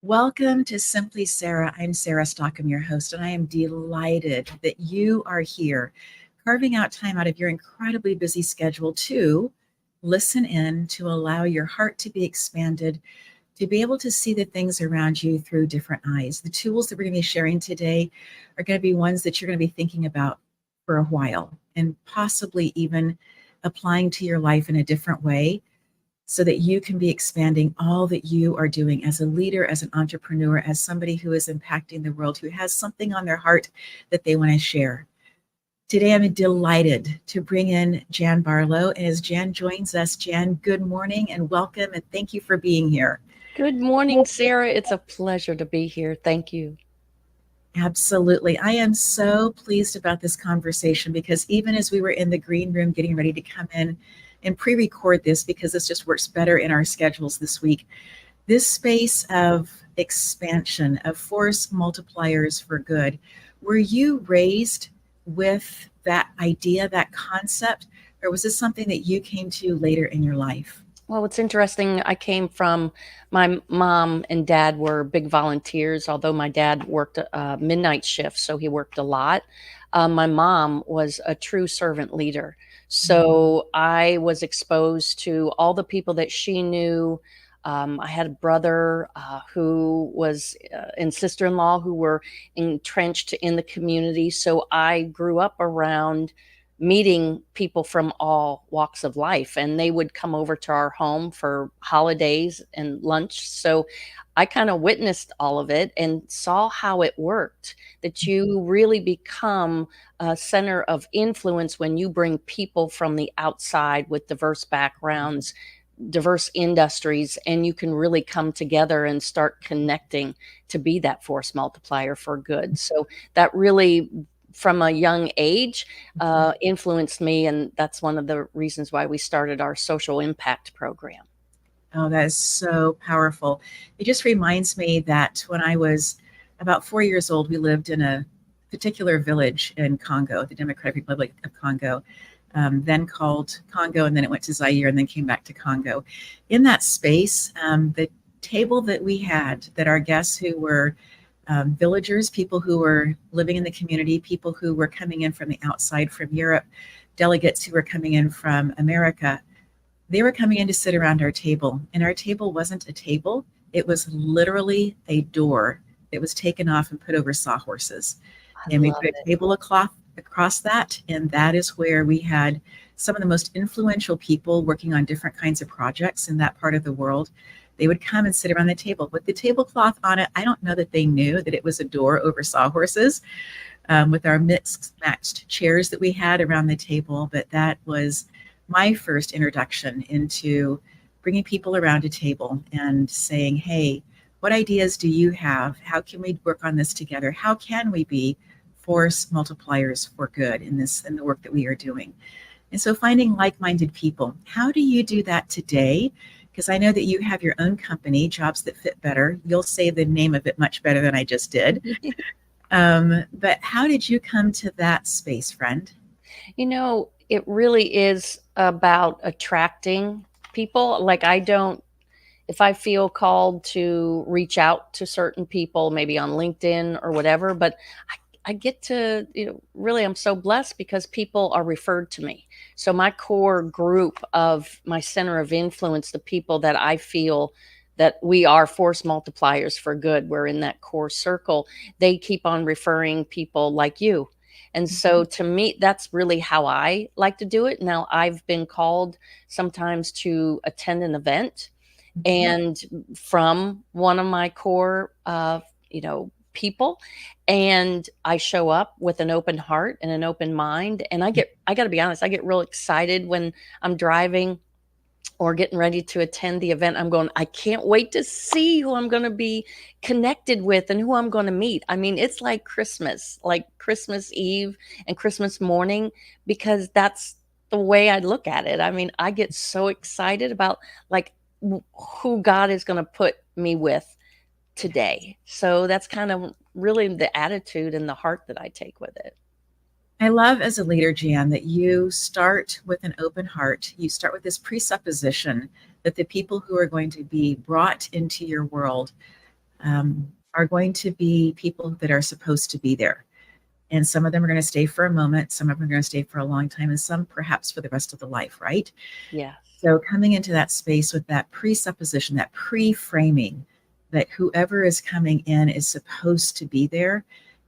Welcome to Simply Sarah. I'm Sarah Stockham, your host, and I am delighted that you are here, carving out time out of your incredibly busy schedule to listen in, to allow your heart to be expanded, to be able to see the things around you through different eyes. The tools that we're going to be sharing today are going to be ones that you're going to be thinking about for a while and possibly even applying to your life in a different way, so that you can be expanding all that you are doing as a leader, as an entrepreneur, as somebody who is impacting the world, who has something on their heart that they want to share. Today, I'm delighted to bring in Jan Barlow. And as Jan joins us, Jan, good morning and welcome, and thank you for being here. Good morning, Sarah. It's a pleasure to be here. Thank you. Absolutely. I am so pleased about this conversation because even as we were in the green room getting ready to come in and pre-record this, because this just works better in our schedules this week, this space of expansion, of force multipliers for good, were you raised with that idea, that concept, or was this something that you came to later in your life? Well, it's interesting. I came from my mom and dad were big volunteers, although my dad worked a midnight shift, so he worked a lot. My mom was a true servant leader. So I was exposed to all the people that she knew. I had a brother who was and sister-in-law who were entrenched in the community. So I grew up around meeting people from all walks of life, and they would come over to our home for holidays and lunch. So I kind of witnessed all of it and saw how it worked, that you really become a center of influence when you bring people from the outside with diverse backgrounds, diverse industries, and you can really come together and start connecting to be that force multiplier for good. So that really, from a young age, influenced me. And that's one of the reasons why we started our social impact program. Oh, that is so powerful. It just reminds me that when I was about 4 years old, we lived in a particular village in Congo, the Democratic Republic of Congo, then called Congo, and then it went to Zaire, and then came back to Congo. In that space, the table that we had, that our guests who were villagers, people who were living in the community, people who were coming in from the outside, from Europe, delegates who were coming in from America, they were coming in to sit around our table. And our table wasn't a table. It was literally a door that was taken off and put over sawhorses. And we love put a tablecloth across that. And that is where we had some of the most influential people working on different kinds of projects in that part of the world. They would come and sit around the table with the tablecloth on it. I don't know that they knew that it was a door over sawhorses, with our mixed matched chairs that we had around the table. But that was my first introduction into bringing people around a table and saying, hey, what ideas do you have? How can we work on this together? How can we be force multipliers for good in the work that we are doing? And so finding like-minded people. How do you do that today? Because I know that you have your own company, Jobs That Fit Better. You'll say the name of it much better than I just did. But how did you come to that space, friend? It really is about attracting people. Like, if I feel called to reach out to certain people, maybe on LinkedIn or whatever, but I get to, really, I'm so blessed because people are referred to me. So my core group of my center of influence, the people that I feel that we are force multipliers for good, we're in that core circle, they keep on referring people like you. And so to me, that's really how I like to do it. Now, I've been called sometimes to attend an event, and from one of my core, people, and I show up with an open heart and an open mind. And I got to be honest, I get real excited when I'm driving or getting ready to attend the event. I can't wait to see who I'm going to be connected with and who I'm going to meet. I mean, it's like Christmas Eve and Christmas morning, because that's the way I look at it. I mean, I get so excited about who God is going to put me with today. So that's kind of really the attitude and the heart that I take with it. I love as a leader, Jan, that you start with an open heart. You start with this presupposition that the people who are going to be brought into your world are going to be people that are supposed to be there. And some of them are going to stay for a moment, some of them are going to stay for a long time, and some perhaps for the rest of the life, right? Yes. So coming into that space with that presupposition, that pre-framing that whoever is coming in is supposed to be there,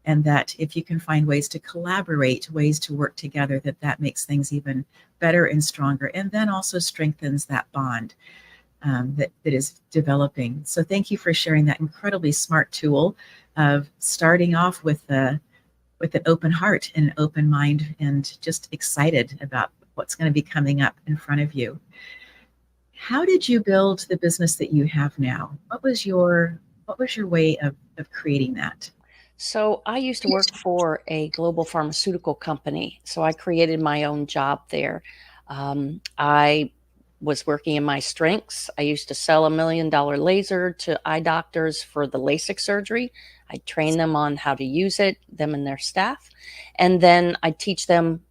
and that if you can find ways to collaborate, ways to work together, that makes things even better and stronger, and then also strengthens that bond that is developing. So thank you for sharing that incredibly smart tool of starting off with an open heart and an open mind and just excited about what's going to be coming up in front of you. How did you build the business that you have now? What was your way of creating that? So I used to work for a global pharmaceutical company. So I created my own job there. I was working in my strengths. I used to sell $1 million laser to eye doctors for the LASIK surgery. I train them on how to use it, them and their staff. And then I teach them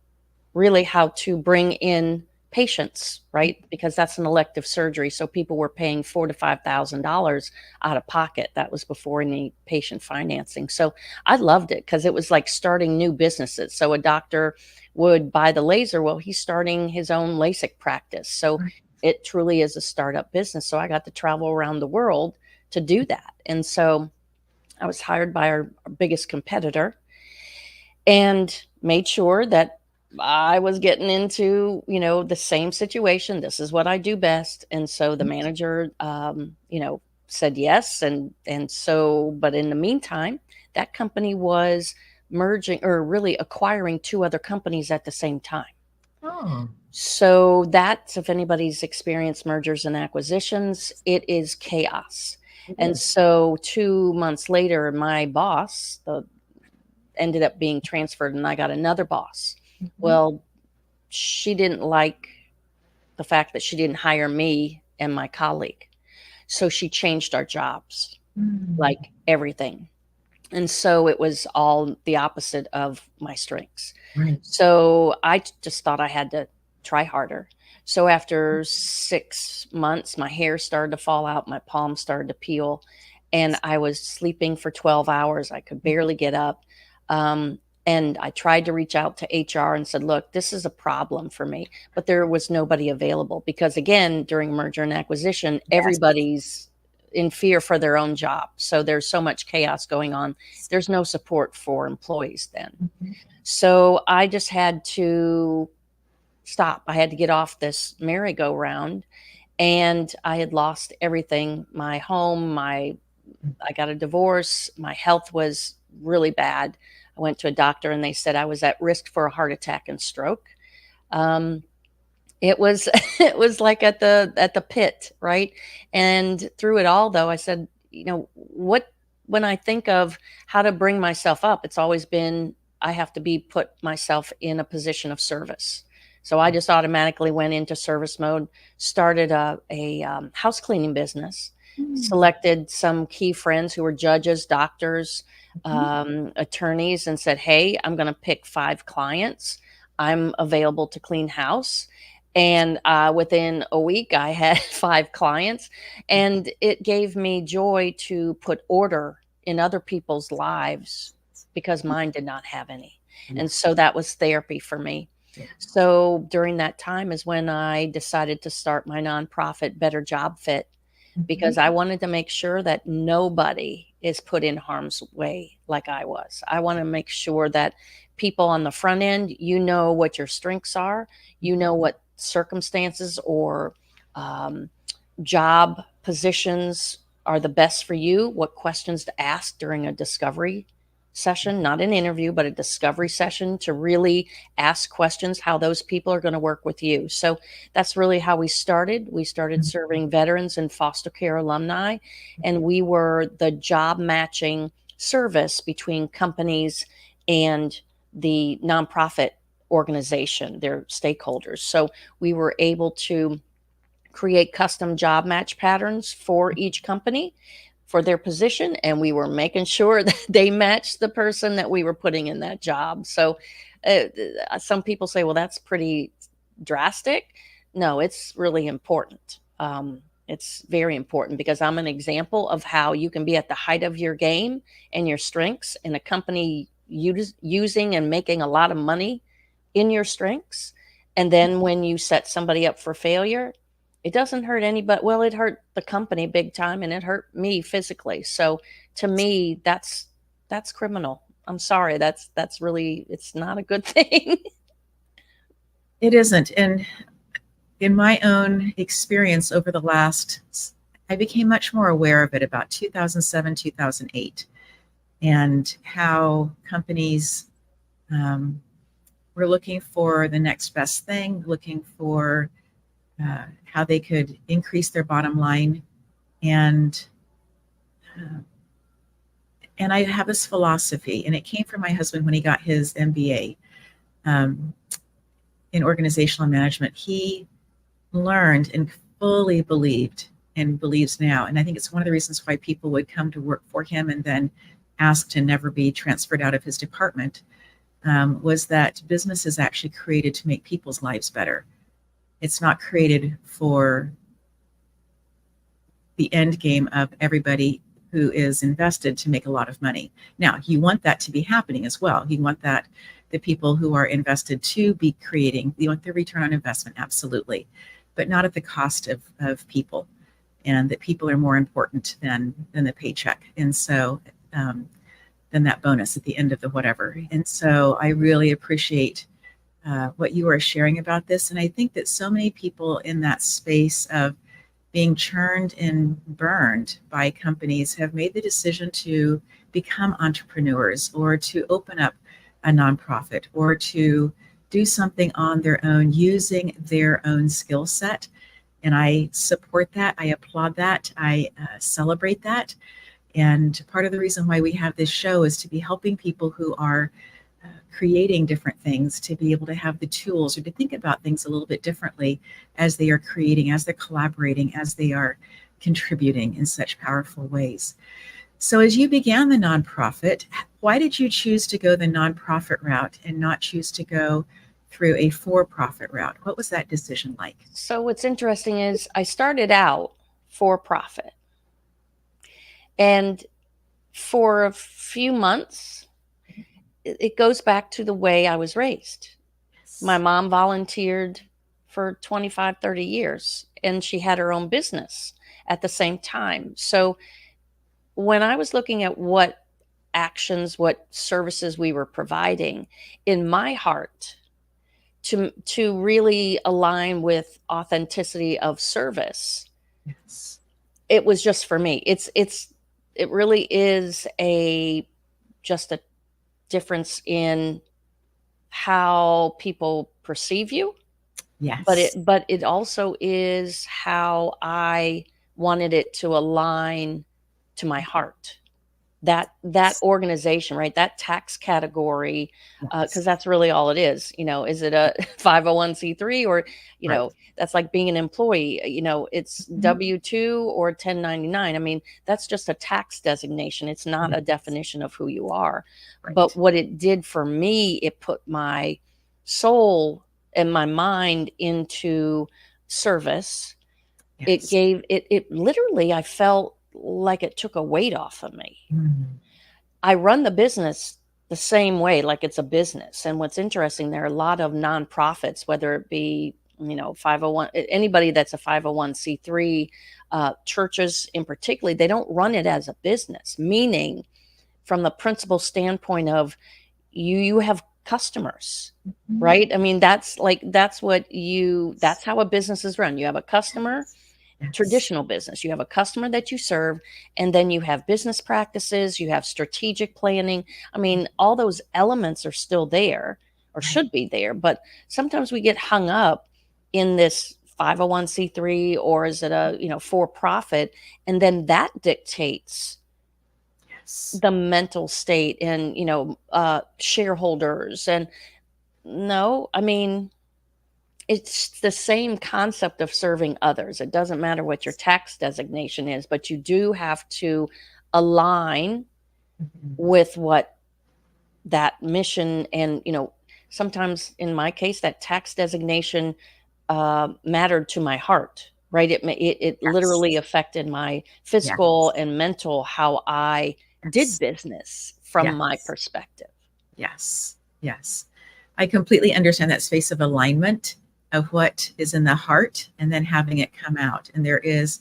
really how to bring in patients, right? Because that's an elective surgery. So people were paying $4,000 to $5,000 out of pocket. That was before any patient financing. So I loved it because it was like starting new businesses. So a doctor would buy the laser. Well, he's starting his own LASIK practice. So it truly is a startup business. So I got to travel around the world to do that. And so I was hired by our biggest competitor and made sure that I was getting into, the same situation. This is what I do best. And so the manager, said yes. But in the meantime, that company was merging or really acquiring two other companies at the same time. Oh, So that's, if anybody's experienced mergers and acquisitions, it is chaos. And so 2 months later, my boss, ended up being transferred and I got another boss. Well, she didn't like the fact that she didn't hire me and my colleague. So she changed our jobs, like everything. And so it was all the opposite of my strengths. right. So I just thought I had to try harder. So after 6 months, my hair started to fall out, my palms started to peel, and I was sleeping for 12 hours. I could barely get up. And I tried to reach out to HR and said, look, this is a problem for me. But there was nobody available because, again, during merger and acquisition, everybody's in fear for their own job. So there's so much chaos going on. There's no support for employees then. So I just had to stop. I had to get off this merry-go-round, and I had lost everything. My home, I got a divorce. My health was really bad. I went to a doctor and they said I was at risk for a heart attack and stroke. It was it was like at the pit, right? And through it all, though, I said, what when I think of how to bring myself up, it's always been I have to put myself in a position of service. So I just automatically went into service mode, started a house cleaning business, selected some key friends who were judges, doctors, attorneys, and said, hey, I'm going to pick 5 clients. I'm available to clean house. And within a week, I had 5 clients. And it gave me joy to put order in other people's lives because mine did not have any. And so that was therapy for me. So during that time is when I decided to start my nonprofit, Better Job Fit, because I wanted to make sure that nobody is put in harm's way like I was. I want to make sure that people on the front end, what your strengths are, what circumstances or job positions are the best for you, what questions to ask during a discovery session, not an interview, but a discovery session to really ask questions how those people are going to work with you. So that's really how we started. We started serving veterans and foster care alumni, and we were the job matching service between companies and the nonprofit organization, their stakeholders. So we were able to create custom job match patterns for each company for their position, and we were making sure that they matched the person that we were putting in that job. So some people say, well, that's pretty drastic. No, it's really important. It's very important because I'm an example of how you can be at the height of your game and your strengths in a company using and making a lot of money in your strengths. And then when you set somebody up for failure, it doesn't hurt anybody. Well, it hurt the company big time and it hurt me physically. So to me, that's criminal. I'm sorry. That's really, it's not a good thing. It isn't. And in my own experience over the last, I became much more aware of it about 2007, 2008, and how companies were looking for the next best thing, looking for how they could increase their bottom line. And I have this philosophy, and it came from my husband when he got his MBA in organizational management. He learned and fully believed and believes now, and I think it's one of the reasons why people would come to work for him and then ask to never be transferred out of his department, was that business is actually created to make people's lives better. It's not created for the end game of everybody who is invested to make a lot of money. Now, you want that to be happening as well. You want that the people who are invested to be creating, you want the return on investment, absolutely, but not at the cost of people, and that people are more important than the paycheck. And so than that bonus at the end of the whatever. And so I really appreciate what you are sharing about this. And I think that so many people in that space of being churned and burned by companies have made the decision to become entrepreneurs or to open up a nonprofit or to do something on their own using their own skill set. And I support that. I applaud that. I celebrate that. And part of the reason why we have this show is to be helping people who are creating different things to be able to have the tools or to think about things a little bit differently as they are creating, as they're collaborating, as they are contributing in such powerful ways. So as you began the nonprofit, why did you choose to go the nonprofit route and not choose to go through a for-profit route? What was that decision like? So what's interesting is I started out for profit. And for a few months, it goes back to the way I was raised. My mom volunteered for 25, 30 years, and she had her own business at the same time. So when I was looking at what actions, what services we were providing, in my heart, to really align with authenticity of service, Yes. it was just for me. It really is just a difference in how people perceive you. Yes. But it also is how I wanted it to align to my heart. That organization, right? That tax category, because that's really all it is. Is it a 501c3 or, Right. that's like being an employee, it's W-2 or 1099. I mean, that's just a tax designation. It's not a definition of who you are. Right. But what it did for me, it put my soul and my mind into service. Yes. It literally, I felt like it took a weight off of me. Mm. I run the business the same way, like it's a business. And what's interesting, there are a lot of nonprofits, whether it be, 501, anybody that's a 501c3, churches in particular, they don't run it as a business, meaning from the principal standpoint of you have customers, right? I mean, that's how a business is run. You have a customer. Yes. Traditional business, you have a customer that you serve, and then you have business practices, you have strategic planning. I mean, all those elements are still there or should be there, but sometimes we get hung up in this 501c3, or is it a for profit, and then that dictates Yes. the mental state and shareholders. And no, I mean, it's the same concept of serving others. It doesn't matter what your tax designation is, but you do have to align Mhm. with what that mission and, sometimes in my case, that tax designation mattered to my heart, right? It literally Yes. affected my physical Yes. and mental, how I did Yes. business from my Yes. perspective. Yes. Yes. I completely understand that space of alignment of what is in the heart and then having it come out. And there is,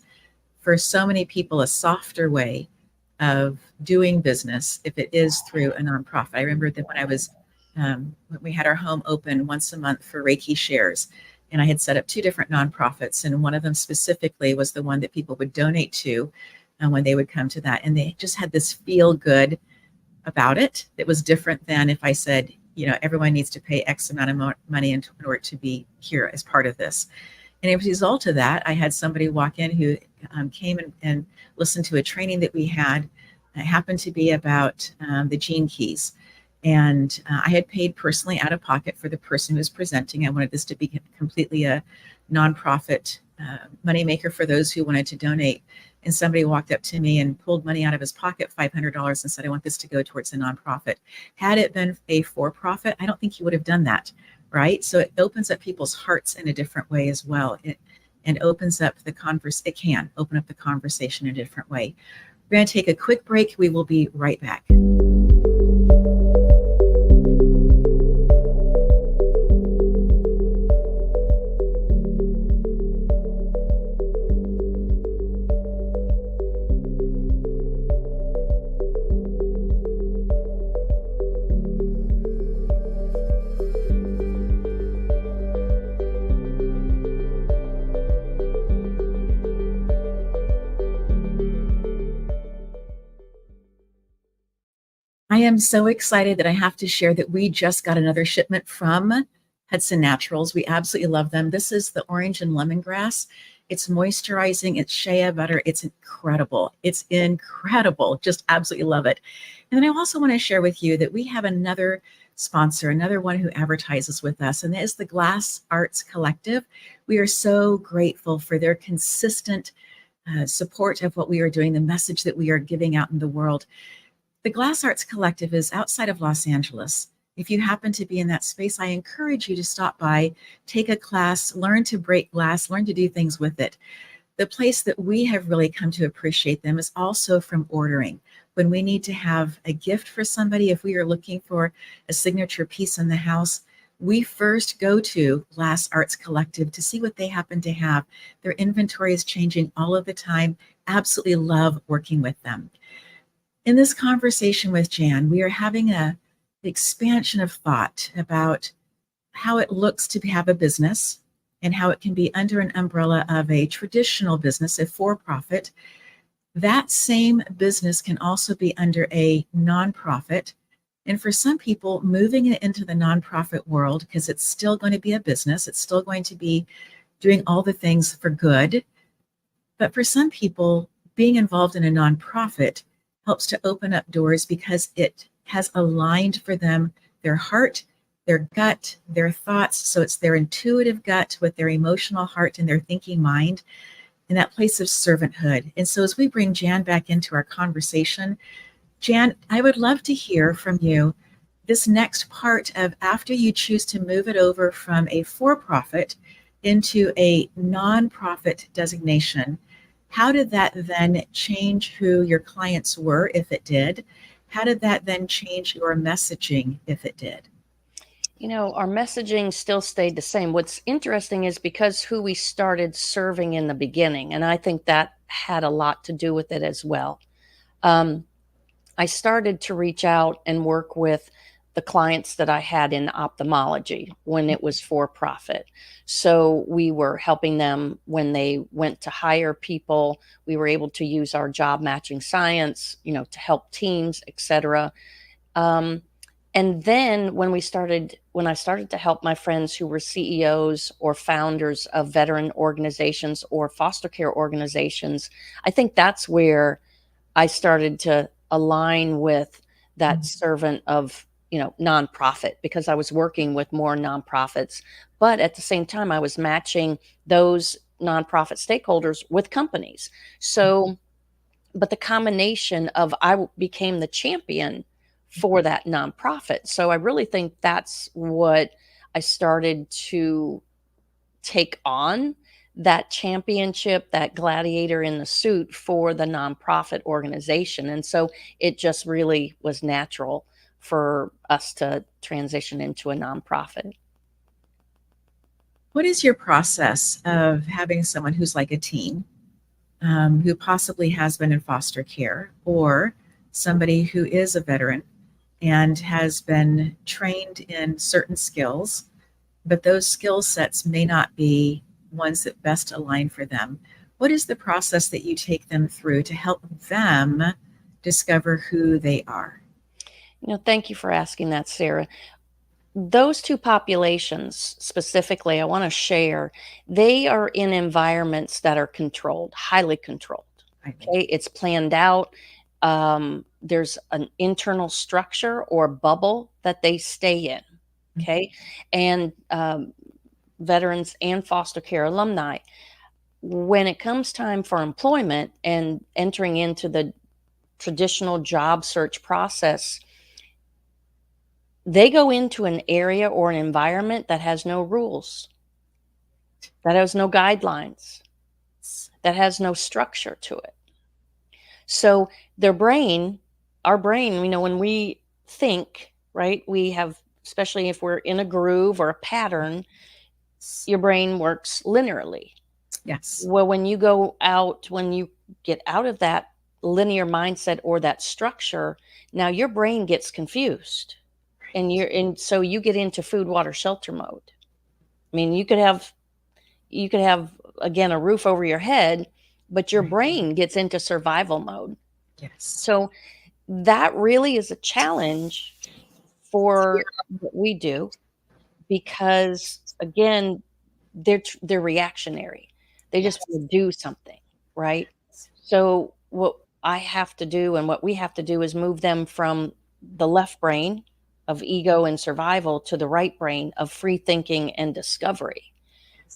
for so many people, a softer way of doing business if it is through a nonprofit. I remember that when we had our home open once a month for Reiki shares, and I had set up two different nonprofits, and one of them specifically was the one that people would donate to when they would come to that. And they just had this feel good about it. It was different than if I said, everyone needs to pay X amount of money in order to be here as part of this. And as a result of that, I had somebody walk in who came and listened to a training that we had. It happened to be about the gene keys. And I had paid personally out of pocket for the person who was presenting. I wanted this to be completely a nonprofit moneymaker for those who wanted to donate. And somebody walked up to me and pulled money out of his pocket, $500, and said, I want this to go towards a nonprofit. Had it been a for-profit, I don't think he would have done that, right? So it opens up people's hearts in a different way as well. And opens up it can open up the conversation in a different way. We're going to take a quick break. We will be right back. I am so excited that I have to share that we just got another shipment from Hudson Naturals. We absolutely love them. This is the orange and lemongrass. It's moisturizing. It's shea butter. It's incredible. It's incredible. Just absolutely love it. And then I also want to share with you that we have another sponsor, another one who advertises with us, and that is the Glass Arts Collective. We are so grateful for their consistent support of what we are doing, the message that we are giving out in the world. The Glass Arts Collective is outside of Los Angeles. If you happen to be in that space, I encourage you to stop by, take a class, learn to break glass, learn to do things with it. The place that we have really come to appreciate them is also from ordering. When we need to have a gift for somebody, if we are looking for a signature piece in the house, we first go to Glass Arts Collective to see what they happen to have. Their inventory is changing all of the time. Absolutely love working with them. In this conversation with Jan, we are having an expansion of thought about how it looks to have a business and how it can be under an umbrella of a traditional business, a for-profit. That same business can also be under a nonprofit. And for some people, moving it into the nonprofit world, because it's still going to be a business, it's still going to be doing all the things for good. But for some people, being involved in a nonprofit helps to open up doors because it has aligned for them their heart, their gut, their thoughts. So it's their intuitive gut with their emotional heart and their thinking mind in that place of servanthood. And so as we bring Jan back into our conversation, Jan, I would love to hear from you this next part of after you choose to move it over from a for-profit into a nonprofit designation. How did that then change who your clients were, if it did? How did that then change your messaging, if it did? Our messaging still stayed the same. What's interesting is because who we started serving in the beginning, and I think that had a lot to do with it as well. I started to reach out and work with the clients that I had in ophthalmology when it was for profit. So we were helping them when they went to hire people. We were able to use our job matching science, to help teams, etc. And then when I started to help my friends who were CEOs or founders of veteran organizations or foster care organizations, I think that's where I started to align with that servant of nonprofit, because I was working with more nonprofits, but at the same time I was matching those nonprofit stakeholders with companies. So, but the combination of became the champion for that nonprofit. So I really think that's what I started to take on, that championship, that gladiator in the suit for the nonprofit organization. And so it just really was natural for us to transition into a nonprofit. What is your process of having someone who's like a teen, who possibly has been in foster care, or somebody who is a veteran and has been trained in certain skills, but those skill sets may not be ones that best align for them? What is the process that you take them through to help them discover who they are? Thank you for asking that, Sarah. Those two populations specifically, I want to share, they are in environments that are controlled, highly controlled. Okay, it's planned out. There's an internal structure or bubble that they stay in. Okay, and veterans and foster care alumni, when it comes time for employment and entering into the traditional job search process, they go into an area or an environment that has no rules, that has no guidelines, that has no structure to it. So their brain, our brain, when we think, right, we have, especially if we're in a groove or a pattern, your brain works linearly. Yes. Well, when you get out of that linear mindset or that structure, now your brain gets confused. And so you get into food, water, shelter mode. I mean, you could have again a roof over your head, but your brain gets into survival mode. Yes. So that really is a challenge for what we do, because again, they're reactionary. They just want to do something, right? So what I have to do and what we have to do is move them from the left brain of ego and survival to the right brain of free thinking and discovery.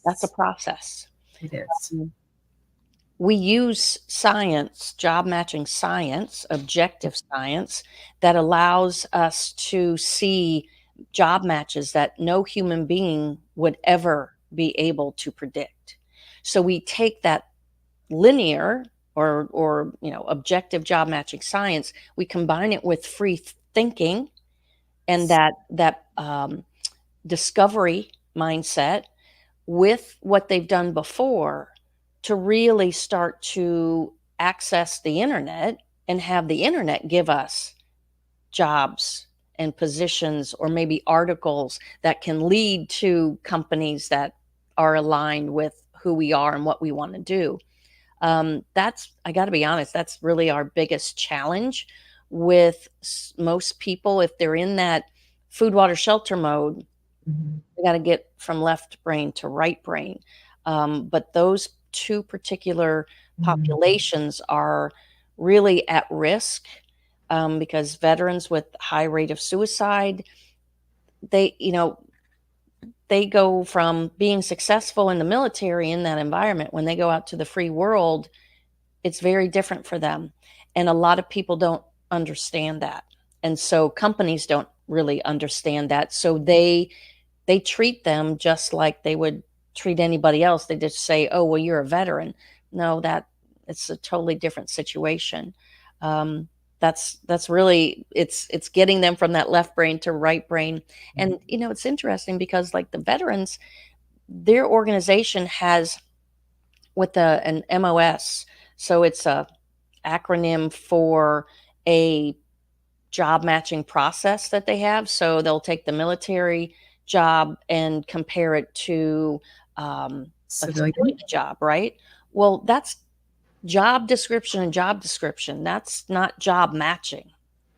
That's a process. It is. We use science, job matching science, objective science, that allows us to see job matches that no human being would ever be able to predict. So we take that linear or objective job matching science, we combine it with free thinking and that discovery mindset with what they've done before, to really start to access the internet and have the internet give us jobs and positions, or maybe articles that can lead to companies that are aligned with who we are and what we want to do. I got to be honest, that's really our biggest challenge with most people. If they're in that food, water, shelter mode, we got to get from left brain to right brain. But those two particular populations are really at risk, because veterans with high rate of suicide, they go from being successful in the military in that environment. When they go out to the free world, it's very different for them. And a lot of people don't understand that. And so companies don't really understand that. So they treat them just like they would treat anybody else. They just say, "Oh, well, you're a veteran." No, it's a totally different situation. That's really, it's getting them from that left brain to right brain. And it's interesting because, like, the veterans, their organization has with an MOS, so it's a acronym for a job matching process that they have. So they'll take the military job and compare it to a civilian job, right? Well, that's job description and job description. That's not job matching.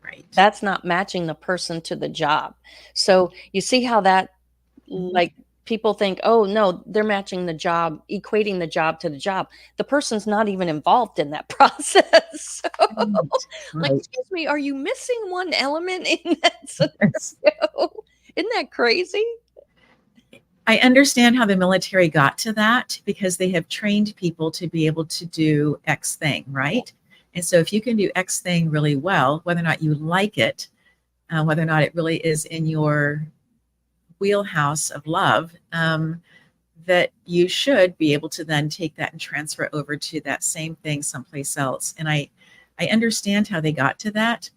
Right. That's not matching the person to the job. So you see how that, like, people think, oh no, they're matching the job, equating the job to the job. The person's not even involved in that process. So, Right. like, Right. excuse me, are you missing one element in that Yes. scenario? Isn't that crazy? I understand how the military got to that because they have trained people to be able to do X thing, right? And so if you can do X thing really well, whether or not you like it, whether or not it really is in your wheelhouse of love, that you should be able to then take that and transfer over to that same thing someplace else. And I understand how they got to that,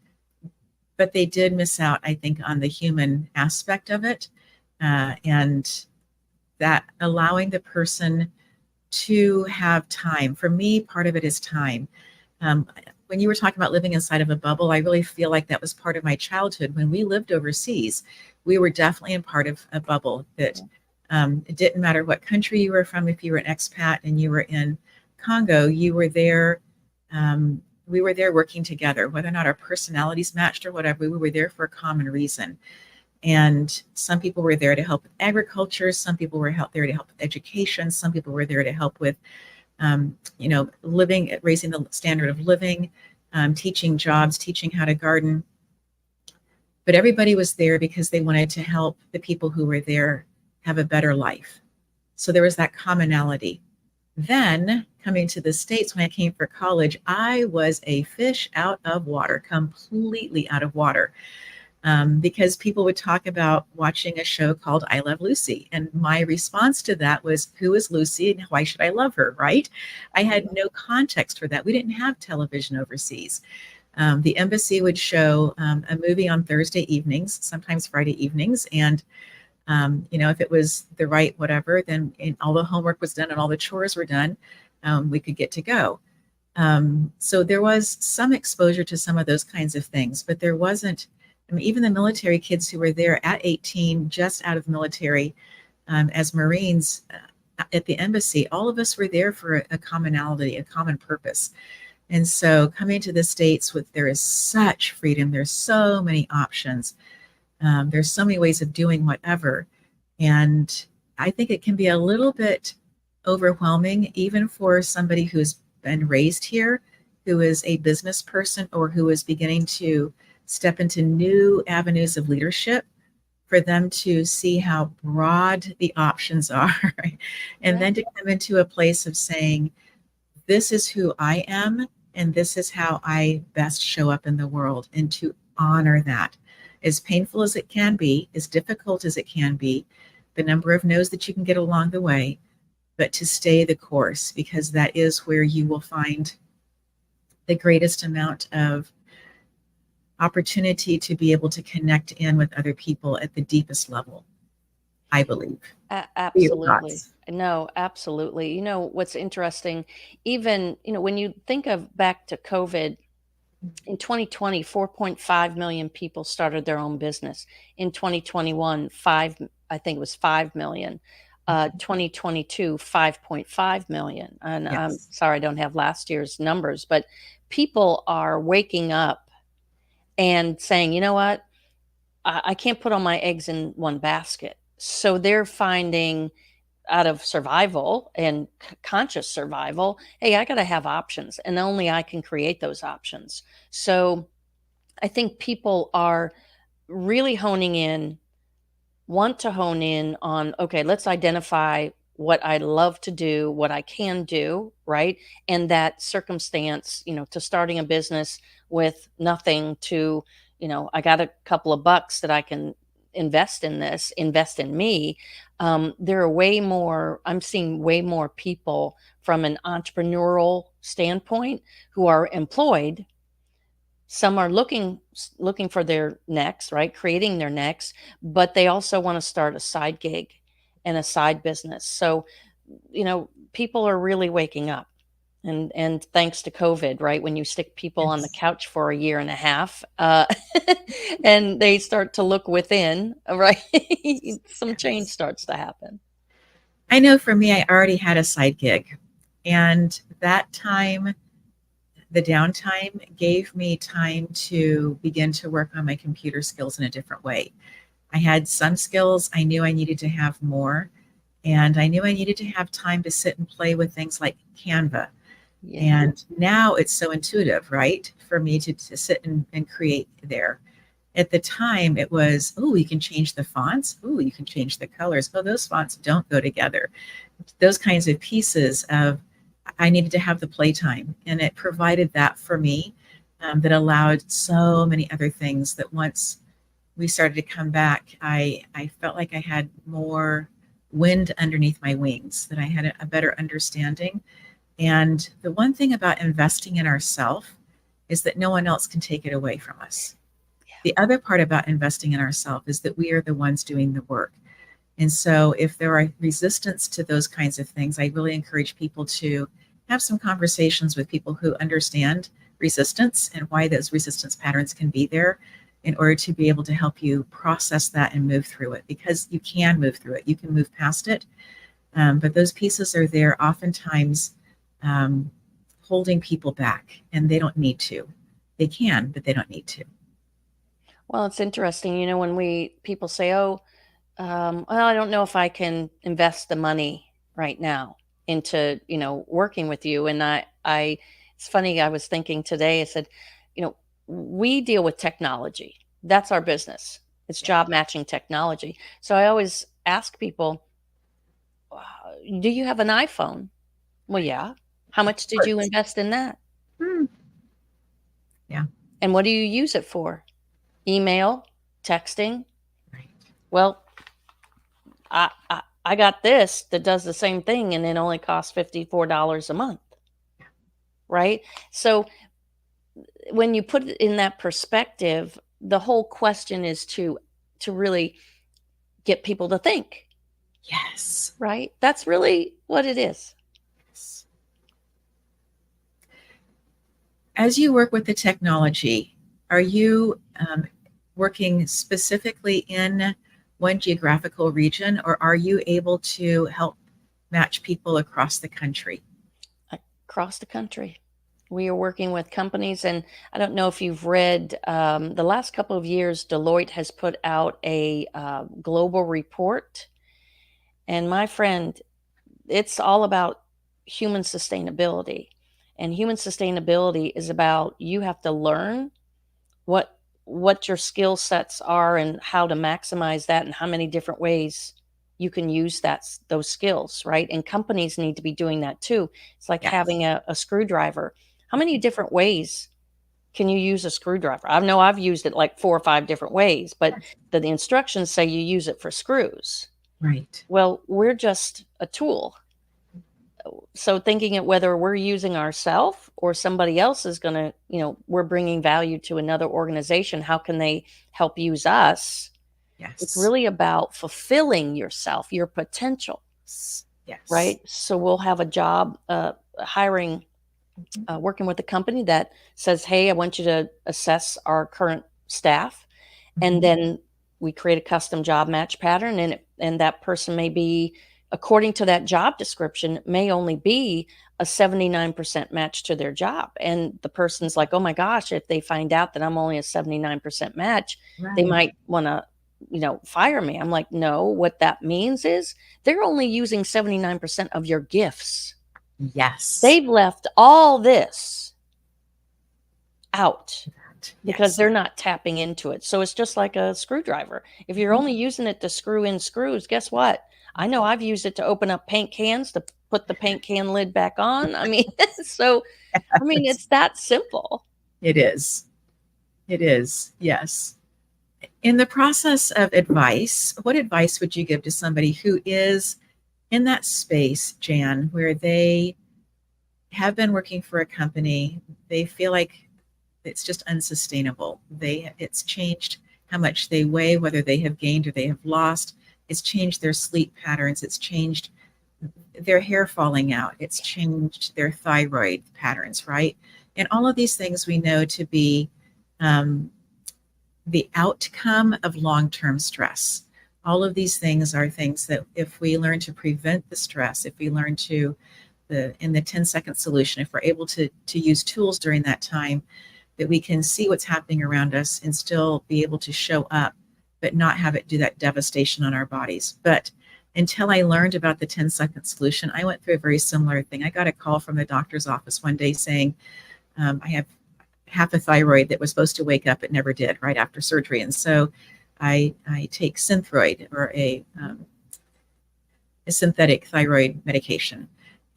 but they did miss out, I think, on the human aspect of it, and that allowing the person to have time. For me, part of it is time. Um, when you were talking about living inside of a bubble, I really feel like that was part of my childhood. When we lived overseas, we were definitely in part of a bubble that it didn't matter what country you were from. If you were an expat and you were in Congo, you were there. We were there working together, whether or not our personalities matched or whatever. We were there for a common reason. And some people were there to help with agriculture. Some people were there to help with education. Some people were there to help with, living, raising the standard of living, teaching jobs, teaching how to garden. But everybody was there because they wanted to help the people who were there have a better life. So there was that commonality. Then coming to the States, when I came for college, I was a fish out of water, completely out of water. Because people would talk about watching a show called I Love Lucy. And my response to that was, who is Lucy and why should I love her, right? I had no context for that. We didn't have television overseas. The embassy would show a movie on Thursday evenings, sometimes Friday evenings. And, if it was the right whatever, then all the homework was done and all the chores were done, we could get to go. So there was some exposure to some of those kinds of things, but there wasn't. I mean, even the military kids who were there at 18, just out of the military, as Marines at the embassy, all of us were there for a commonality, a common purpose. And so coming to the States there is such freedom. There's so many options. There's so many ways of doing whatever. And I think it can be a little bit overwhelming, even for somebody who's been raised here, who is a business person or who is beginning to step into new avenues of leadership, for them to see how broad the options are. And then to come into a place of saying, this is who I am, and this is how I best show up in the world, and to honor that. As painful as it can be, as difficult as it can be, the number of no's that you can get along the way, but to stay the course, because that is where you will find the greatest amount of opportunity to be able to connect in with other people at the deepest level, I believe. Absolutely. No, absolutely. You know, what's interesting, even, when you think of back to COVID, in 2020, 4.5 million people started their own business. In 2021, I think it was 5 million. 2022, 5.5 million. And I'm Yes. sorry, I don't have last year's numbers, but people are waking up and saying, you know what? I can't put all my eggs in one basket. So they're finding, out of survival and conscious survival, hey, I got to have options, and only I can create those options. So I think people are really want to hone in on, okay, let's identify what I love to do, what I can do, right? And that circumstance, to starting a business with nothing to, I got a couple of bucks that I can invest in this, invest in me. I'm seeing way more people from an entrepreneurial standpoint who are employed. Some are looking for their next, right? Creating their next, but they also want to start a side gig and a side business. So, people are really waking up. And thanks to COVID, right? When you stick people on the Yes. couch for a year and a half, and they start to look within, right? Some change Yes. starts to happen. I know for me, I already had a side gig, and that time, the downtime, gave me time to begin to work on my computer skills in a different way. I had some skills, I knew I needed to have more. And I knew I needed to have time to sit and play with things like Canva. Yeah. And now it's so intuitive, right? For me to sit and create there. At the time, it was, oh, you can change the fonts. Oh, you can change the colors. Oh, those fonts don't go together. Those kinds of pieces of, I needed to have the playtime. And it provided that for me, that allowed so many other things that once we started to come back, I felt like I had more wind underneath my wings, that I had a better understanding. And the one thing about investing in ourselves is that no one else can take it away from us. The other part about investing in ourselves is that we are the ones doing the work. And so if there are resistance to those kinds of things, I really encourage people to have some conversations with people who understand resistance and why those resistance patterns can be there, in order to be able to help you process that and move through it, because you can move through it. You can move past it. But those pieces are there oftentimes, holding people back, and they don't need to. They can, but they don't need to. Well, it's interesting, when people say, "Oh, well, I don't know if I can invest the money right now into, working with you." And it's funny. I was thinking today. I said, you know, we deal with technology. That's our business. It's Yeah. job matching technology. So I always ask people, "Do you have an iPhone?" Well, yeah. How Of much did you course. invest in that? Hmm. Yeah. And what do you use it for? Email, texting? Right. Well, I got this that does the same thing, and it only costs $54 a month, right? So when you put it in that perspective, the whole question is to really get people to think, Yes. right? That's really what it is. Yes. As you work with the technology, are you working specifically in one geographical region, or are you able to help match people across the country? Across the country. We are working with companies, and I don't know if you've read, the last couple of years, Deloitte has put out a global report. And my friend, it's all about human sustainability. And human sustainability is about, you have to learn what your skill sets are and how to maximize that, and how many different ways you can use those skills, right? And companies need to be doing that too. It's like Yes. having a screwdriver. How many different ways can you use a screwdriver? I know I've used it like 4 or 5 different ways, but the instructions say you use it for screws. Right. Well, we're just a tool. So thinking it, whether we're using ourselves or somebody else is going to, we're bringing value to another organization, how can they help use us? It's Yes. really about fulfilling yourself, your potential, Yes. right? So we'll have a job hiring, working with a company that says, "Hey, I want you to assess our current staff." And Mhm. then we create a custom job match pattern, and that person may be, according to that job description, may only be a 79% match to their job. And the person's like, "Oh my gosh, if they find out that I'm only a 79% match, they Right. might want to, fire me." I'm like, "No, what that means is they're only using 79% of your gifts. Yes. They've left all this out because Yes. they're not tapping into it." So it's just like a screwdriver. If you're Mhm. only using it to screw in screws, guess what? I know I've used it to open up paint cans, to put the paint can lid back on. I mean, so, Yes. it's that simple. It is. It is. Yes. In the process of advice, what advice would you give to somebody who is in that space, Jan, where they have been working for a company, they feel like it's just unsustainable. It's changed how much they weigh, whether they have gained or they have lost. It's changed their sleep patterns. It's changed their hair falling out. It's changed their thyroid patterns, right? And all of these things we know to be um, the outcome of long-term stress. All of these things are things that if we learn to prevent the stress, if we learn to in the 10-second solution, if we're able to use tools during that time, that we can see what's happening around us and still be able to show up, but not have it do that devastation on our bodies. But until I learned about the 10-second solution. I went through a very similar thing. I got a call from the doctor's office one day saying, I have half a thyroid that was supposed to wake up. It never did right after surgery. And so I take Synthroid, or a synthetic thyroid medication.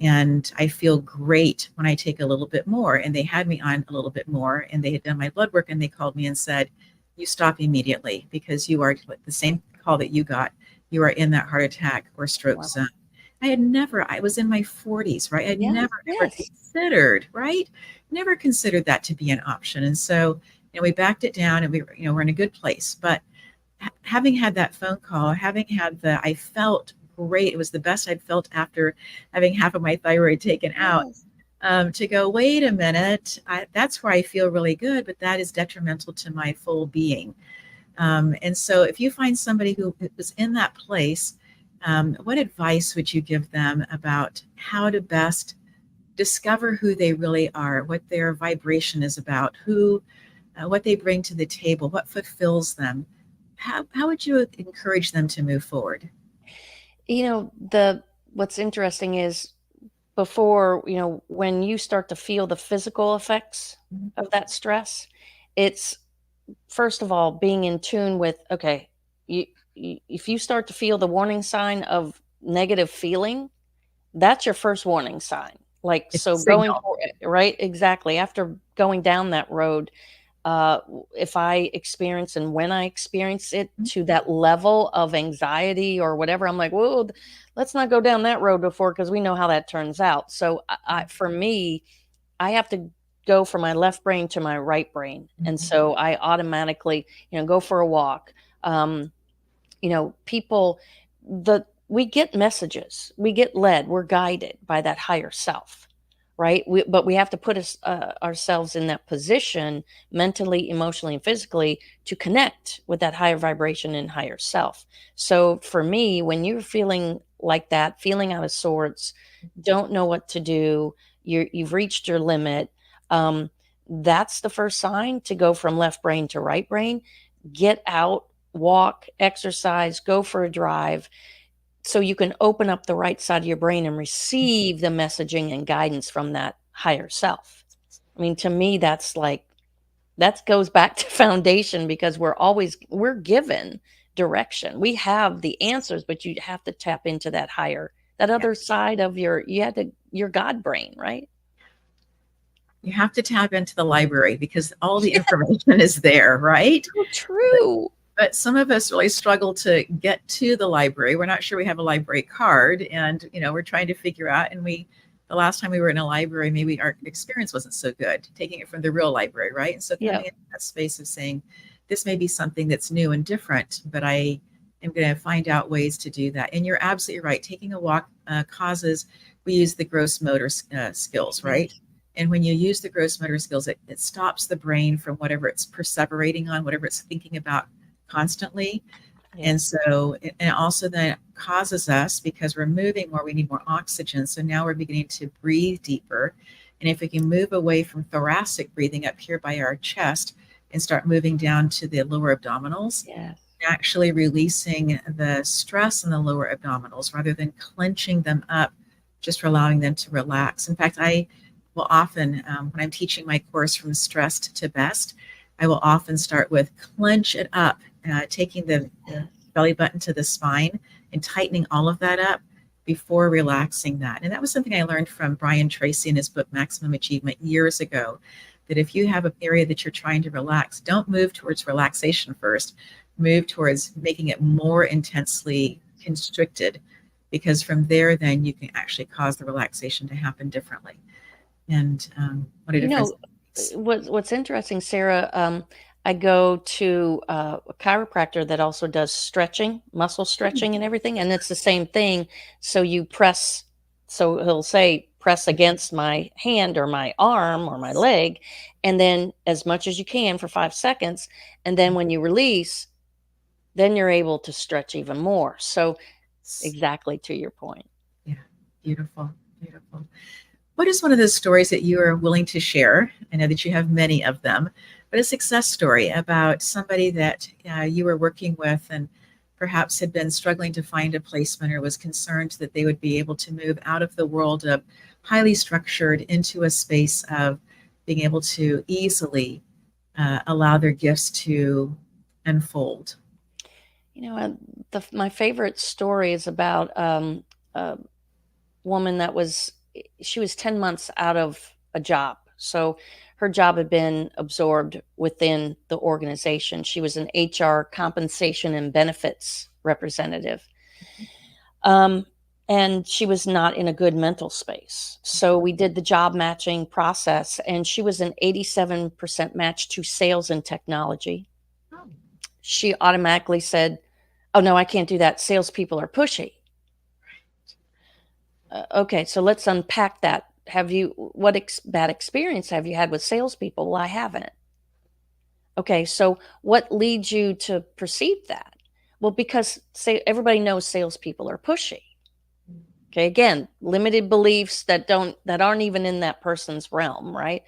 And I feel great when I take a little bit more. And they had me on a little bit more, and they had done my blood work, and they called me and said, you stop immediately because you are the same call that you got. You are in that heart attack or stroke Wow. zone. I was in my 40s, right? I'd Yes, never, ever yes. considered, right? Never considered that to be an option. And so, we backed it down, and we're in a good place. But having had that phone call, having had I felt great. It was the best I'd felt after having half of my thyroid taken out. Yes. To go, wait a minute, that's where I feel really good, but that is detrimental to my full being. And so if you find somebody who is in that place, what advice would you give them about how to best discover who they really are, what their vibration is about, what they bring to the table, what fulfills them? How would you encourage them to move forward? What's interesting is, before, when you start to feel the physical effects Mhm. of that stress, it's, first of all, being in tune with, okay, if you start to feel the warning sign of negative feeling, that's your first warning sign. Like, It's a so going signal. for it, right? Exactly. After going down that road, if I experience, and when I experience it Mhm. to that level of anxiety or whatever, I'm like, whoa, let's not go down that road before, because we know how that turns out. So, for me, I have to go from my left brain to my right brain. And Mhm. so I automatically, go for a walk. Um, People, we get messages, we get led, we're guided by that higher self, right? But we have to put ourselves in that position, mentally, emotionally, and physically, to connect with that higher vibration and higher self. So for me, when you're feeling like that, feeling out of sorts, don't know what to do, you've reached your limit, um, that's the first sign to go from left brain to right brain. Get out, walk, exercise, go for a drive, so you can open up the right side of your brain and receive the messaging and guidance from that higher self. I mean, to me, that's like, that goes back to foundation, because we're given direction. We have the answers, but you have to tap into that higher, that Yeah. other side of your God brain, right? You have to tap into the library because all the information is there, right? So true. But some of us really struggle to get to the library. We're not sure we have a library card, and we're trying to figure out. And the last time we were in a library, maybe our experience wasn't so good taking it from the real library, right? And so Yeah. coming into that space of saying, this may be something that's new and different, but I am going to find out ways to do that. And you're absolutely right. Taking a walk causes, we use the gross motor skills, right? Yes. And when you use the gross motor skills, it stops the brain from whatever it's perseverating on, whatever it's thinking about constantly. And Yes. so, and also then causes us, because we're moving more, we need more oxygen. So now we're beginning to breathe deeper. And if we can move away from thoracic breathing up here by our chest and start moving down to the lower abdominals, Yes. actually releasing the stress in the lower abdominals rather than clenching them up, just allowing them to relax. In fact, I will often, when I'm teaching my course from stressed to best, I will often start with clench it up, taking the belly button to the spine and tightening all of that up before relaxing that. And that was something I learned from Brian Tracy in his book, Maximum Achievement, years ago, that if you have an area that you're trying to relax, don't move towards relaxation first, move towards making it more intensely constricted, because from there, then you can actually cause the relaxation to happen differently. And what a You difference know, it makes. what's interesting, Sarah, I go to a chiropractor that also does stretching, muscle stretching and everything, and it's the same thing. So you press, so he'll say, press against my hand or my arm or my leg, and then as much as you can for 5 seconds. And then when you release, then you're able to stretch even more. So exactly to your point. Yeah, beautiful, beautiful. What is one of those stories that you are willing to share? I know that you have many of them, but a success story about somebody that you were working with, and perhaps had been struggling to find a placement or was concerned that they would be able to move out of the world of highly structured into a space of being able to easily allow their gifts to unfold. My favorite story is about a woman that she was 10 months out of a job. So her job had been absorbed within the organization. She was an HR compensation and benefits representative. And she was not in a good mental space. So we did the job matching process, and she was an 87% match to sales and technology. Oh. She automatically said, "Oh, no, I can't do that. Salespeople are pushy." Okay, so let's unpack that. What bad experience have you had with salespeople? Well, I haven't. Okay, so what leads you to perceive that? Well, because everybody knows salespeople are pushy. Okay, again, limited beliefs that aren't even in that person's realm, right?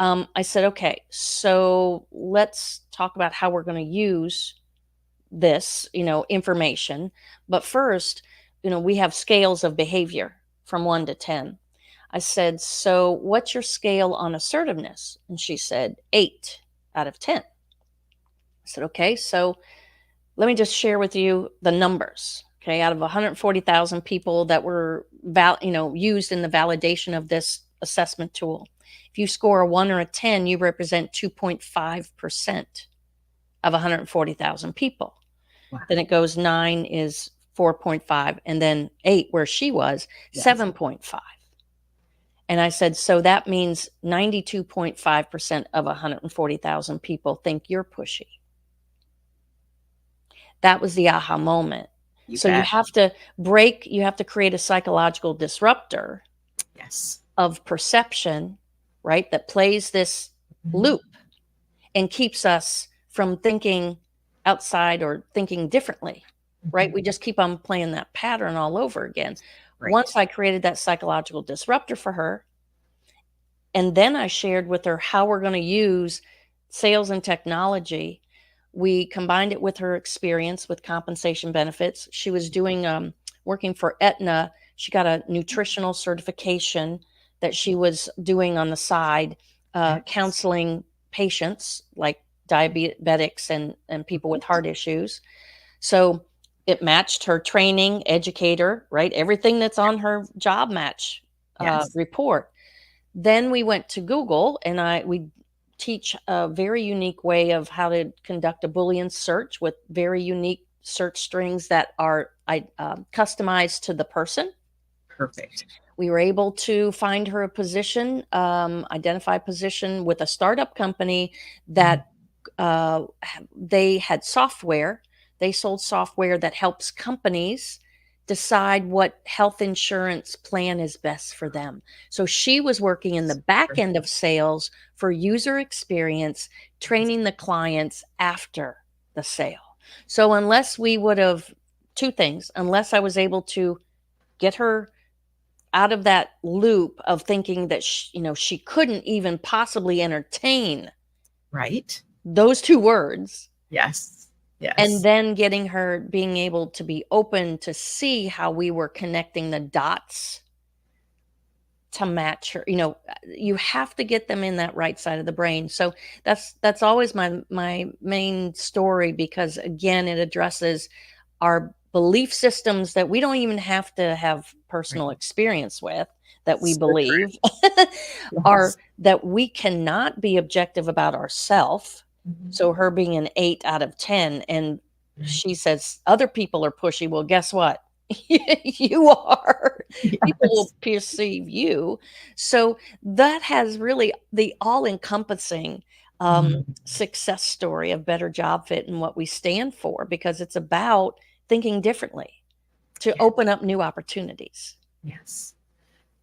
I said, okay, so let's talk about how we're going to use this, information. But first, we have scales of behavior from 1 to 10. I said, so what's your scale on assertiveness? And she said 8 out of 10. I said, okay, so let me just share with you the numbers. Okay, out of 140,000 people that were used in the validation of this assessment tool, if you score a 1 or a 10, you represent 2.5% of 140,000 people. Wow. Then it goes 9 is 4.5, and then 8, where she was, 7.5. And I said, so that means 92.5% of 140,000 people think you're pushy. That was the aha moment. You have to create a psychological disruptor of perception, right? That plays this loop and keeps us from thinking outside or thinking differently, right? We just keep on playing that pattern all over again. Right. Once I created that psychological disruptor for her, and then I shared with her how we're going to use sales and technology. We combined it with her experience with compensation benefits. She was doing working for Aetna. She got a nutritional certification that she was doing on the side, counseling patients like diabetics and people with heart issues. So it matched her training, educator, right? Everything that's on her job match report. Then we went to Google, and we teach a very unique way of how to conduct a Boolean search with very unique search strings that are customized to the person. Perfect. We were able to find her a position, identify a position with a startup company that they had software. They sold software that helps companies decide what health insurance plan is best for them. So she was working in the back end of sales for user experience, training the clients after the sale. So unless we would have, two things, unless I was able to get her out of that loop of thinking that she couldn't even possibly entertain those two words. Yes. And then getting her being able to be open to see how we were connecting the dots to match her. You have to get them in that right side of the brain. So that's always my main story, because again, it addresses our belief systems that we don't even have to have personal experience with, that we believe are that we cannot be objective about ourselves. So her being an 8 out of 10, and she says other people are pushy. Well, guess what? You are. Yes. People will perceive you. So that has really the all-encompassing success story of Better Job Fit and what we stand for, because it's about thinking differently to open up new opportunities. Yes.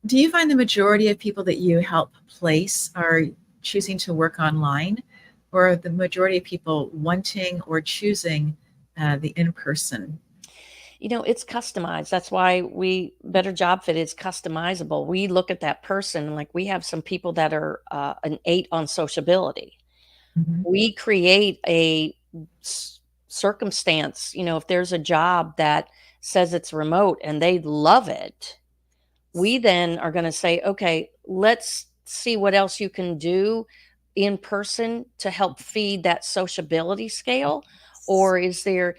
Do you find the majority of people that you help place are choosing to work online, or the majority of people wanting or choosing the in-person? It's customized. That's why Better Job Fit is customizable. We look at that person, like we have some people that are an 8 on sociability. We create a circumstance, if there's a job that says it's remote and they love it, we then are going to say, okay, let's see what else you can do in person to help feed that sociability scale. Or is there,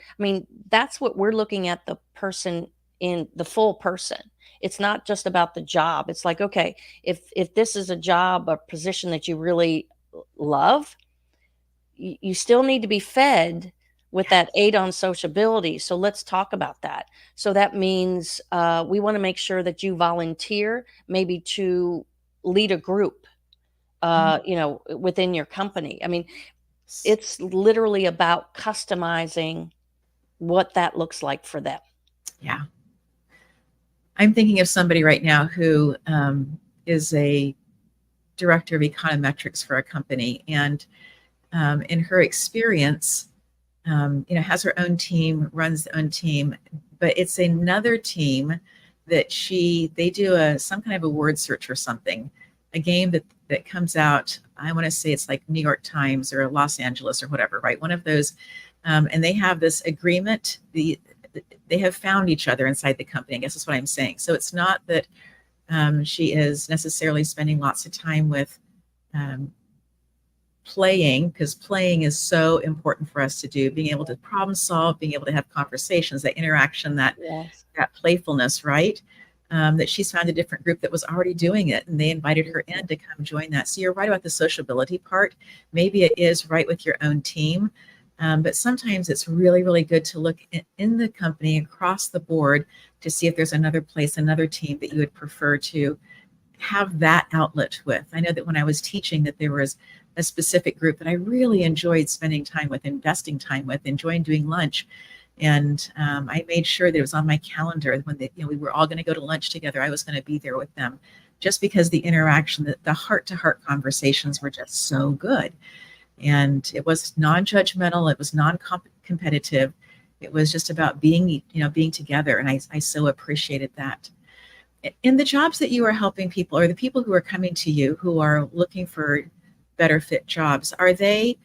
that's what we're looking at, the person, in the full person. It's not just about the job. It's like, okay, if this is a job, a position that you really love, you still need to be fed with that aid on sociability. So let's talk about that. So that means we want to make sure that you volunteer, maybe to lead a group, within your company. It's literally about customizing what that looks like for them. Yeah. I'm thinking of somebody right now who is a director of econometrics for a company, and in her experience, has her own team, runs the own team, but it's another team that they do some kind of a word search or something, a game that comes out. I want to say it's like New York Times or Los Angeles or whatever, right? One of those, and they have this agreement. They have found each other inside the company, I guess is what I'm saying. So it's not that she is necessarily spending lots of time with playing, because playing is so important for us to do, being able to problem solve, being able to have conversations, that interaction, that playfulness, right? That she's found a different group that was already doing it, and they invited her in to come join that. So you're right about the sociability part. Maybe it is right with your own team, but sometimes it's really, really good to look in the company across the board to see if there's another place, another team that you would prefer to have that outlet with. I know that when I was teaching, that there was a specific group that I really enjoyed spending time with, investing time with, enjoying doing lunch. And I made sure that it was on my calendar when we were all going to go to lunch together. I was going to be there with them, just because the interaction, the heart-to-heart conversations were just so good. And it was non-judgmental. It was non-competitive. It was just about being together. And I so appreciated that. In the jobs that you are helping people, or the people who are coming to you who are looking for better fit jobs, are they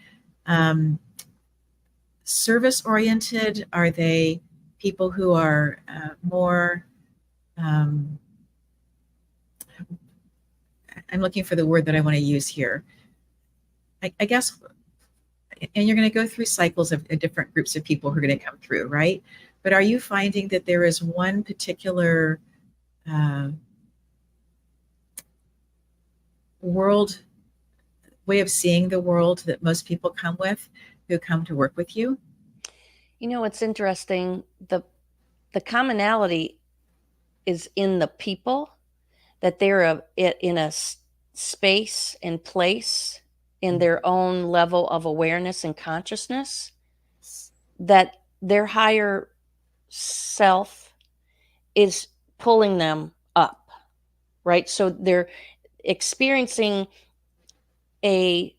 service oriented? Are they people who are more, I'm looking for the word that I want to use here. I guess, and you're going to go through cycles of different groups of people who are going to come through, right? But are you finding that there is one particular world way of seeing the world that most people come with who come to work with you? It's interesting. The commonality is in the people, that they're in a space and place in their own level of awareness and consciousness, that their higher self is pulling them up, right? So they're experiencing a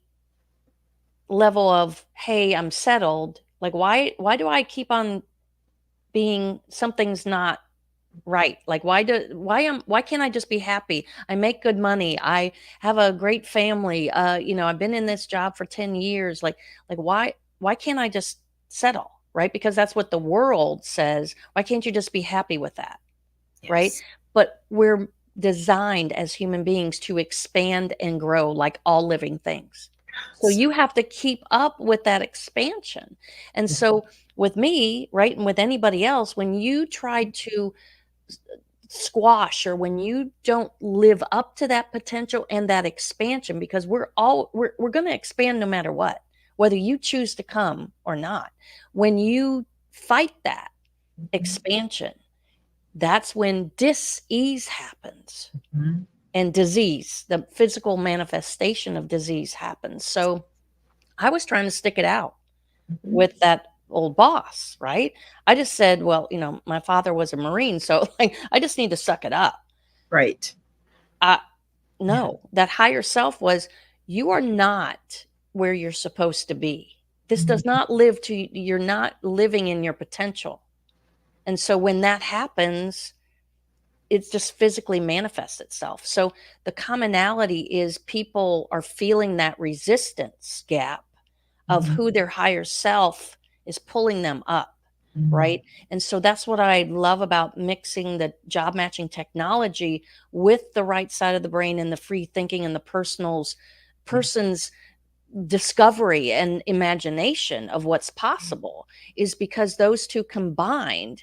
level of, hey, I'm settled. Like, why do I keep on being, something's not right? Like, why can't I just be happy? I make good money. I have a great family. I've been in this job for 10 years. Like why can't I just settle? Right? Because that's what the world says. Why can't you just be happy with that? Yes. Right? But we're designed as human beings to expand and grow like all living things. So you have to keep up with that expansion. And so with me, right, and with anybody else, when you try to squash, or when you don't live up to that potential and that expansion, because we're going to expand no matter what, whether you choose to come or not. When you fight that expansion, that's when dis-ease happens. And disease, the physical manifestation of disease, happens. So I was trying to stick it out with that old boss, right? I just said, well, my father was a Marine, so like I just need to suck it up. Right. No, that higher self was, you are not where you're supposed to be. This does not live to, you're not living in your potential. And so when that happens, it just physically manifests itself. So the commonality is people are feeling that resistance gap of who their higher self is pulling them up, Mm. right? And so that's what I love about mixing the job matching technology with the right side of the brain and the free thinking and the person's discovery and imagination of what's possible, is because those two combined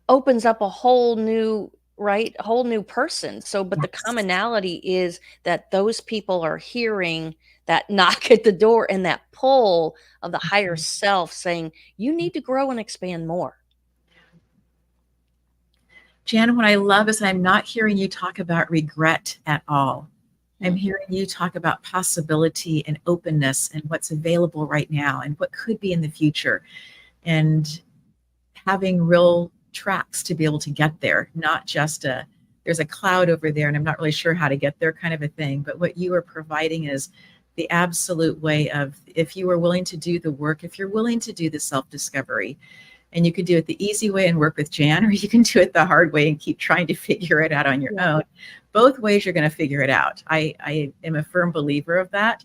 opens up a whole new, right, a whole new person. So but the Yes. commonality is that those people are hearing that knock at the door and that pull of the higher self saying you need to grow and expand more. Jan, what I love is I'm not hearing you talk about regret at all. I'm Hmm. hearing you talk about possibility and openness and what's available right now and what could be in the future, and having real tracks to be able to get there, not just there's a cloud over there and I'm not really sure how to get there kind of a thing. But what you are providing is the absolute way of, if you are willing to do the work, if you're willing to do the self-discovery, and you can do it the easy way and work with Jan, or you can do it the hard way and keep trying to figure it out on your Yeah. own. Both ways you're going to figure it out. I am a firm believer of that.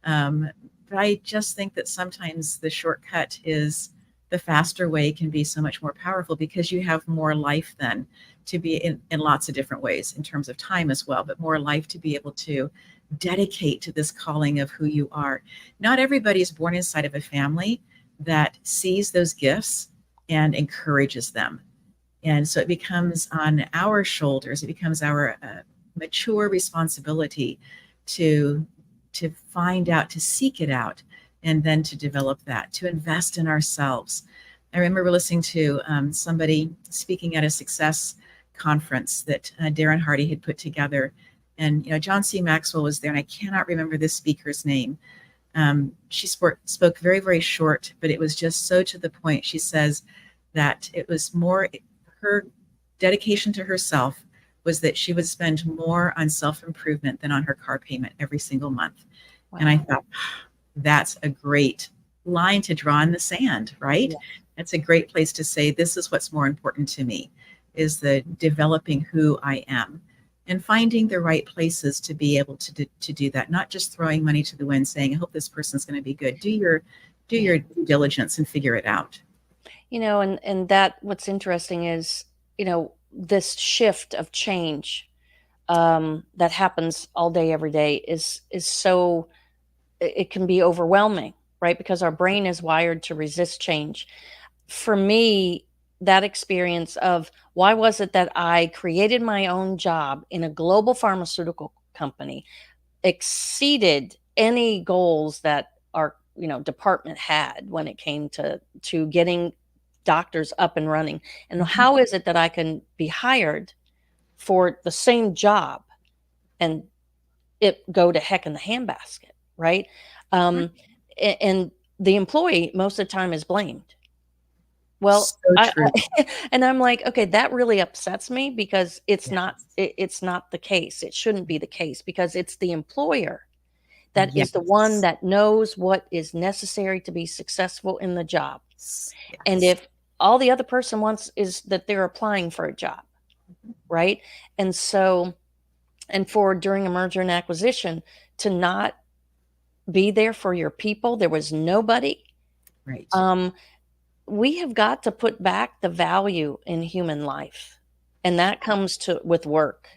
But I just think that sometimes the shortcut is the faster way can be so much more powerful, because you have more life then to be in lots of different ways in terms of time as well, but more life to be able to dedicate to this calling of who you are. Not everybody is born inside of a family that sees those gifts and encourages them. And so it becomes on our shoulders, it becomes our mature responsibility to find out, to seek it out, and then to develop that, to invest in ourselves. I remember listening to somebody speaking at a success conference that Darren Hardy had put together. And John C. Maxwell was there, and I cannot remember this speaker's name. She spoke very, very short, but it was just so to the point. She says that it was more her dedication to herself was that she would spend more on self-improvement than on her car payment every single month. Wow. And I thought, that's a great line to draw in the sand, right? Yeah. That's a great place to say, this is what's more important to me, is the developing who I am and finding the right places to be able to do that, not just throwing money to the wind saying, I hope this person's going to be good. Do your due diligence and figure it out. And that what's interesting is, this shift of change that happens all day, every day is so, it can be overwhelming, right? Because our brain is wired to resist change. For me, that experience of why was it that I created my own job in a global pharmaceutical company, exceeded any goals that our department had when it came to getting doctors up and running, and how is it that I can be hired for the same job and it go to heck in the handbasket, right? And the employee most of the time is blamed. Well, So true. and I'm like, okay, that really upsets me, because it's Yes. not it's not the case. It shouldn't be the case, because it's the employer that is the one Yes. that knows what is necessary to be successful in the job. Yes. And if all the other person wants is that they're applying for a job, right? And so, and for during a merger and acquisition, to not be there for your people, there was nobody. Right. We have got to put back the value in human life, and that comes to with work.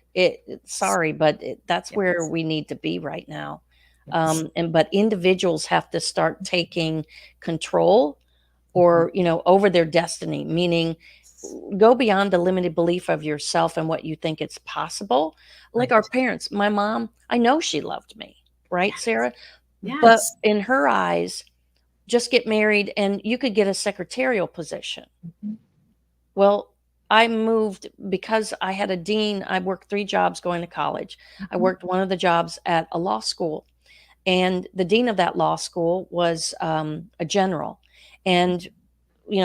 Sorry, but that's Yes. where we need to be right now. Yes. But individuals have to start taking control, or over their destiny, meaning go beyond the limited belief of yourself and what you think it's possible. Like our Right. parents, my mom, I know she loved me, right, Sarah? But Yes. in her eyes, just get married and you could get a secretarial position. Mhm. Well, I moved because I had a dean. I worked 3 jobs going to college. I worked one of the jobs at a law school, and the dean of that law school was a general. And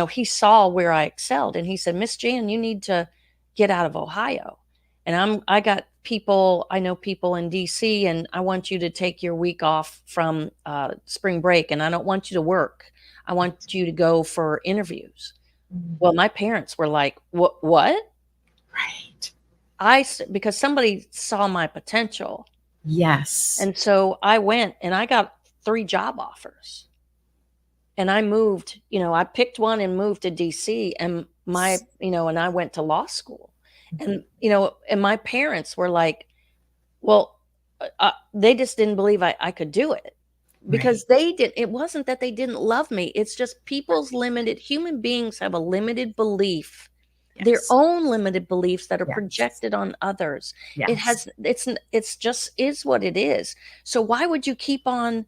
he saw where I excelled, and he said, Miss Jan, you need to get out of Ohio. And I know people in DC, and I want you to take your week off from spring break, and I don't want you to work. I want you to go for interviews. Well, my parents were like, what? Right. Because somebody saw my potential. Yes. And so I went and I got 3 job offers. and I moved, I picked one and moved to DC, and and I went to law school, and, and my parents were like, well, they just didn't believe I could do it, because it wasn't that they didn't love me. It's just human beings have a limited belief, their own limited beliefs that are projected on others. It's just is what it is. So why would you keep on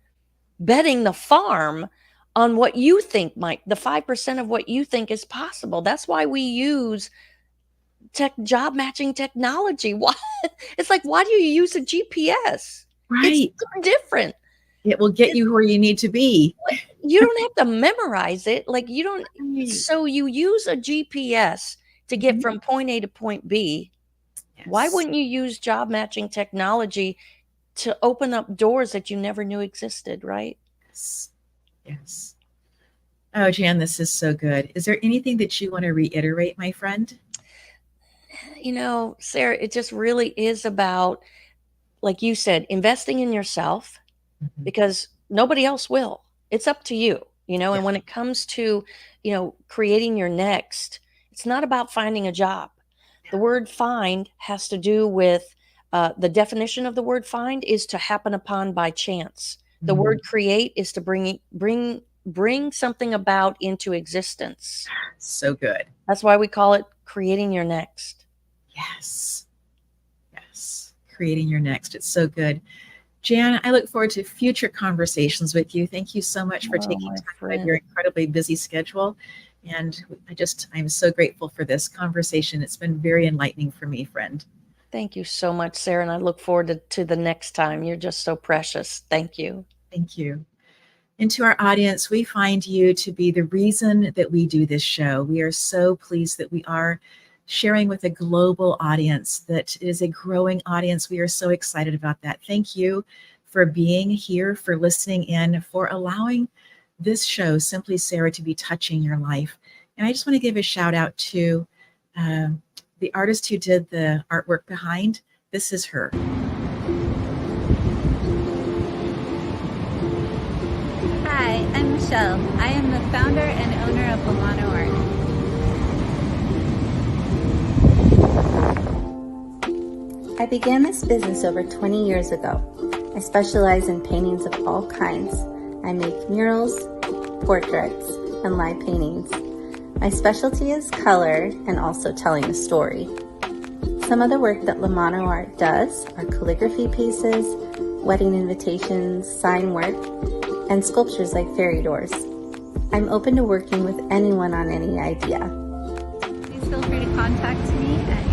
betting the farm on what you think the 5% of what you think is possible? That's why we use job matching technology. Why? It's like, why do you use a GPS? It's different. It will get you where you need to be. You don't have to memorize it. Like, you don't. So you use a GPS to get from point A to point B. Why wouldn't you use job matching technology to open up doors that you never knew existed, right? Yes. Oh, Jan, this is so good. Is there anything that you want to reiterate, my friend? Sarah, it just really is about, like you said, investing in yourself, because nobody else will. It's up to you, and when it comes to, creating your next, it's not about finding a job. The word find has to do with, the definition of the word find is to happen upon by chance. The word create is to bring something about into existence. So good. That's why we call it creating your next. Yes. Creating your next. It's so good. Jan, I look forward to future conversations with you. Thank you so much for taking time out of your incredibly busy schedule. And I'm so grateful for this conversation. It's been very enlightening for me, friend. Thank you so much, Sarah. And I look forward to the next time. You're just so precious. Thank you. Thank you. And to our audience, we find you to be the reason that we do this show. We are so pleased that we are sharing with a global audience, that is a growing audience. We are so excited about that. Thank you for being here, for listening in, for allowing this show, Simply Sarah, to be touching your life. And I just want to give a shout out to the artist who did the artwork behind. This is her. Hi, I'm Michelle. I am the founder and owner of Lamano Art. I began this business over 20 years ago. I specialize in paintings of all kinds. I make murals, portraits, and live paintings. My specialty is color and also telling a story. Some of the work that Lamano Art does are calligraphy pieces, wedding invitations, sign work, and sculptures like fairy doors. I'm open to working with anyone on any idea. Please feel free to contact me at